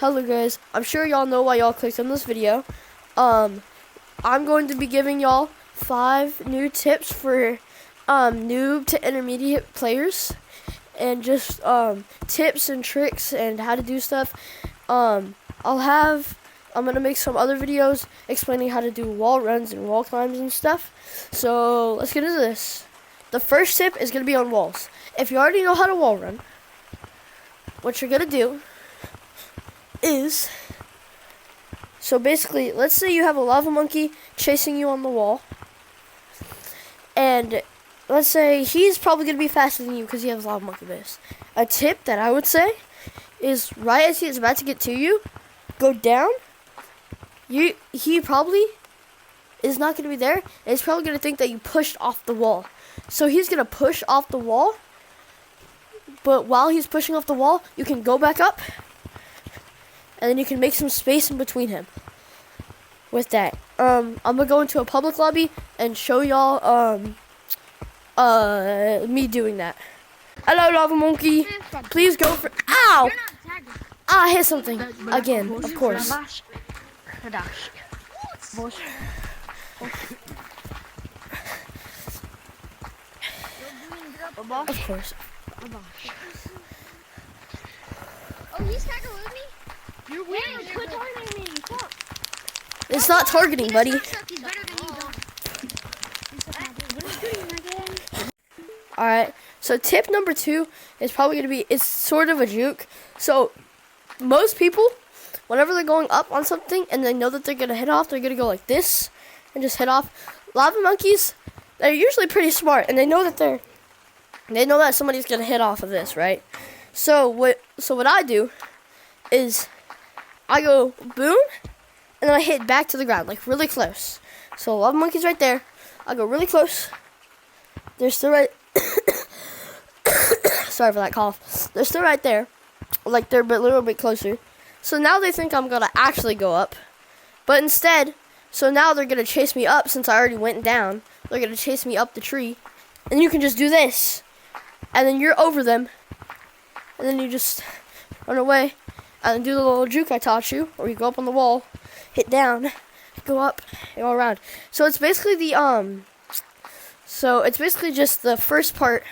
Hello guys, I'm sure y'all know why y'all clicked on this video. I'm going to be giving y'all 5 new tips for noob to intermediate players, and just tips and tricks and how to do stuff. I'm gonna make some other videos explaining how to do wall runs and wall climbs and stuff. So let's get into this. The first tip is gonna be on walls. If you already know how to wall run, what you're gonna do is, so basically, let's say you have a lava monkey chasing you on the wall, and let's say he's probably going to be faster than you because he has lava monkey base. A tip that I would say is, right as he is about to get to you, go down. He probably is not going to be there, and he's probably going to think that you pushed off the wall. So he's going to push off the wall, but while he's pushing off the wall, you can go back up, and then you can make some space in between him. With that, I'm gonna go into a public lobby and show y'all me doing that. Hello, lava monkey. Please go for. Ow! I hit something again. Of course. Of course. Oh, he's tagging with me? You're weird. Quit targeting me. Stop. It's not targeting, buddy. Alright, so tip number 2 is probably going to be, it's sort of a juke. So, most people, whenever they're going up on something and they know that they're going to hit off, they're going to go like this and just hit off. Lava monkeys, they're usually pretty smart, and they know that somebody's going to hit off of this, right? So what I do is I go boom, and then I hit back to the ground, like really close. So lava monkey's right there. I go really close. They're still right. Sorry for that cough. They're still right there, like they're a little bit closer. So now they think I'm gonna actually go up, but instead, so now they're gonna chase me up since I already went down. They're gonna chase me up the tree, and you can just do this, and then you're over them, and then you just run away and do the little juke I taught you, or you go up on the wall, hit down, go up, and go around. So it's basically just the first part.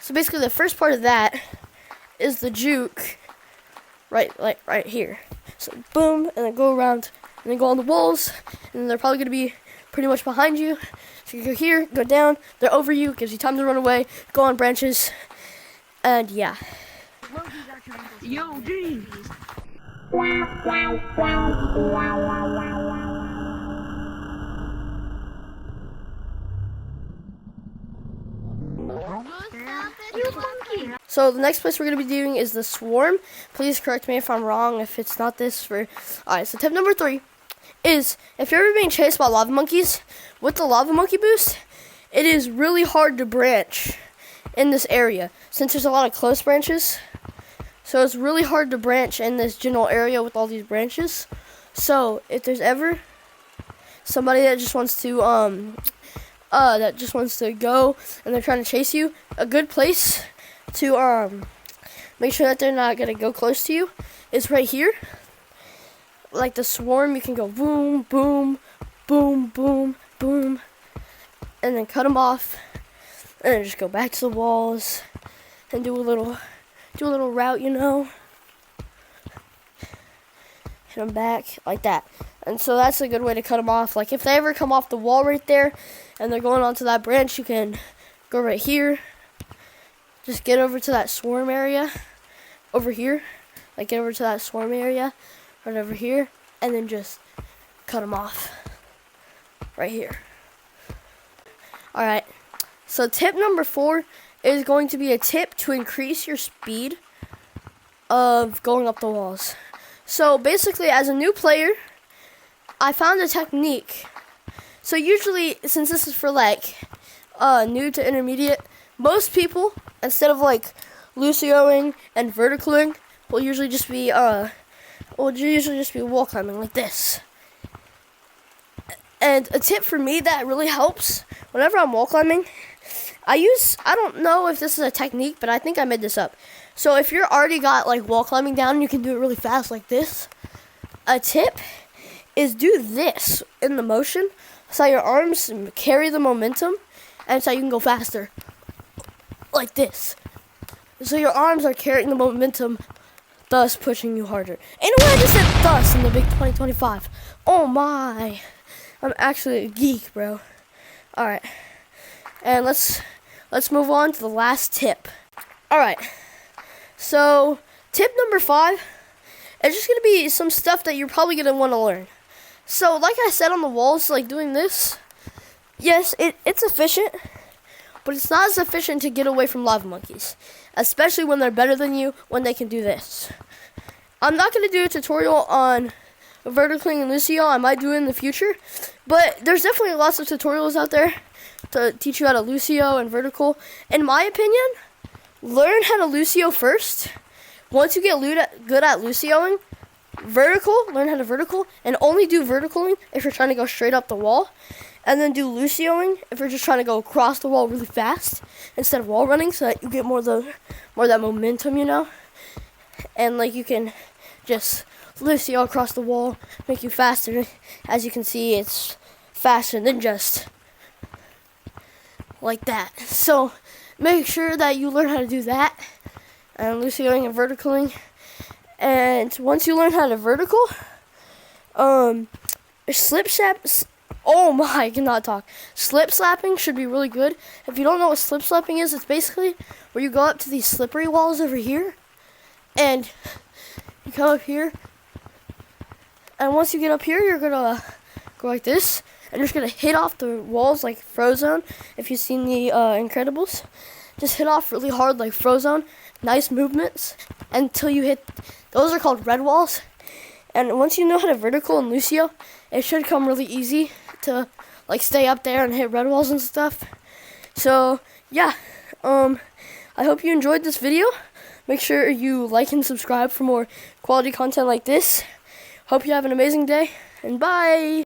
So basically the first part of that is the juke, right here. So boom, and then go around, and then go on the walls, and they're probably gonna be pretty much behind you. So you go here, go down, they're over you, gives you time to run away, go on branches, and yeah. Yo, G. So the next place we're going to be doing is the swarm. Please correct me if I'm wrong, if it's not this for... Alright, so tip number 3 is, if you're ever being chased by lava monkeys, with the lava monkey boost, it is really hard to branch in this area, since there's a lot of close branches. So it's really hard to branch in this general area with all these branches. So if there's ever somebody that just wants to go and they're trying to chase you, a good place to make sure that they're not gonna go close to you is right here. Like the swarm, you can go boom, boom, boom, boom, boom, and then cut them off, and then just go back to the walls and do a little route, you know. Hit them back like that. And so that's a good way to cut them off. Like if they ever come off the wall right there and they're going onto that branch, you can go right here. Just get over to that swarm area over here. Like get over to that swarm area right over here, and then just cut them off right here. Alright, so tip number 4 is going to be a tip to increase your speed of going up the walls. So basically, as a new player, I found a technique. So usually, since this is for like new to intermediate, most people, instead of like Lucioing and verticaling, will usually just be wall climbing like this. And a tip for me that really helps whenever I'm wall climbing, I don't know if this is a technique, but I think I made this up. So if you're already got like wall climbing down and you can do it really fast like this, a tip is do this in the motion so your arms carry the momentum and so you can go faster like this. So your arms are carrying the momentum, thus pushing you harder. And what I just said thus in the big 2025. Oh my. I'm actually a geek, bro. Alright. And let's move on to the last tip. Alright. So tip number 5 is just gonna be some stuff that you're probably gonna want to learn. So like I said on the walls, like doing this, yes, it's efficient, but it's not as efficient to get away from lava monkeys, especially when they're better than you, when they can do this. I'm not going to do a tutorial on verticaling and Lucio. I might do it in the future, but there's definitely lots of tutorials out there to teach you how to Lucio and vertical. In my opinion, learn how to Lucio first. Once you get good at Lucioing, learn how to vertical, and only do verticaling if you're trying to go straight up the wall. And then do Lucioing if you're just trying to go across the wall really fast instead of wall running, so that you get more of that momentum, you know. And like you can just Lucio across the wall, make you faster. As you can see, it's faster than just like that. So make sure that you learn how to do that, and Lucioing and verticaling. And once you learn how to vertical, slip slaps. Oh my, I cannot talk. Slip slapping should be really good. If you don't know what slip slapping is, it's basically where you go up to these slippery walls over here, and you come up here, and once you get up here, you're gonna go like this, and you're just gonna hit off the walls like Frozone. If you've seen the Incredibles, just hit off really hard like Frozone. Nice movements until you hit. Those are called red walls. And once you know how to vertical and Lucio, it should come really easy to like stay up there and hit red walls and stuff. So yeah, I hope you enjoyed this video. Make sure you like and subscribe for more quality content like this. Hope you have an amazing day, and bye.